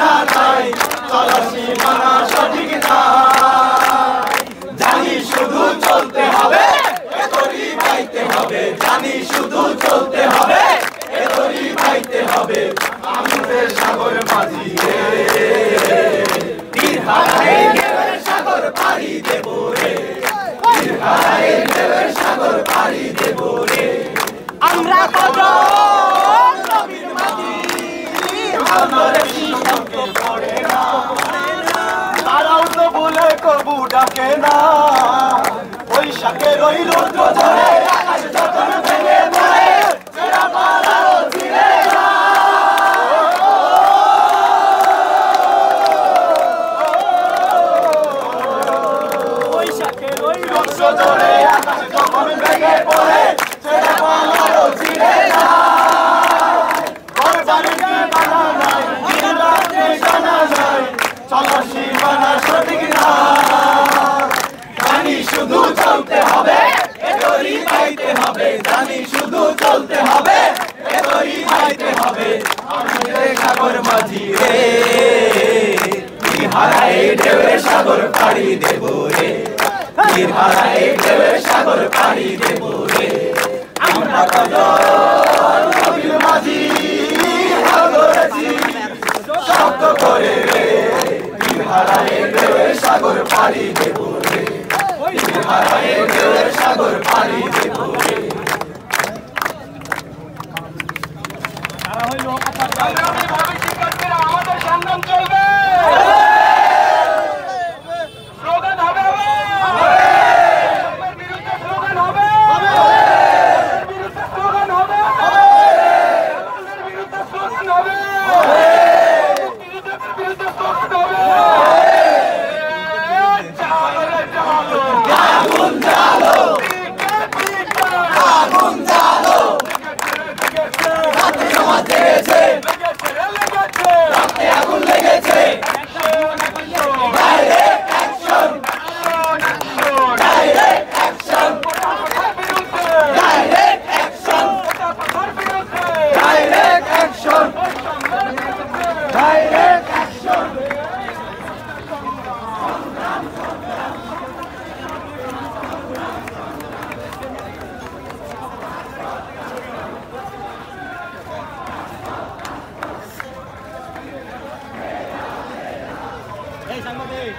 সীমানা নাই, চলো সীমানা সঠিক নাই। জানি শুধু চলতে হবে, এ তরি বাইতে হবে, জানি শুধু চলতে হবে, এ তরি বাইতে হবে। আমাদের সাগর মাঝি রে, তীর হারায় ঢেউয়ের সাগর পাড়ি দেব রে, তীর হারায় ঢেউয়ের সাগর পাড়ি দেব রে। আমরা কজন নবীর মাঝি, আমার সীমান্তে পড়ে না, তারাও তো বলে কবু ডাকে না। বৈশাখের ওই রৌদ্র ঝরে আকাশ যখন ভেঙে পড়ে, সেরা পালাও ছিঁড়ে না। বৈশাখের ওই রৌদ্র ঝরে আকাশ যখন ভেঙে পড়ে, সেরা পালাও ছিঁড়ে না। চলো সীমানা সঠিক না, জানি শুধু চলতে হবে, এ তরি বাইতে হবে, জানি শুধু চলতে হবে, এ তরি বাইতে হবে। আমাদের সাগর মাঝি রে, তীর হারায় ঢেউয়ের সাগর পাড়ি দেব রে, তীর হারায় ঢেউয়ের সাগর পাড়ি দেব রে। আমরা কজন নবীর মাঝি ধরেছি শব্দ করে রে, তীর হারায় ঢেউয়ের সাগর পাড়ি দেব রে, তীর হারায় ঢেউয়ের সাগর পাড়ি দেব রে। আমাদের সংগ্রাম চলবে, স্লোগান হবে, বিরুদ্ধে স্লোগান হবে, বিরুদ্ধে স্লোগান হবে, বিরুদ্ধে স্লোগান হবে, বিরুদ্ধে স্লোগান হবে। আগুন জ্বালো, আগুন জ্বালো, রাতে আমার জেগেছে, রাতে আগুন লেগেছে। Direct action, direct action, direct action, direct action, direct action. এই সাংবাদিক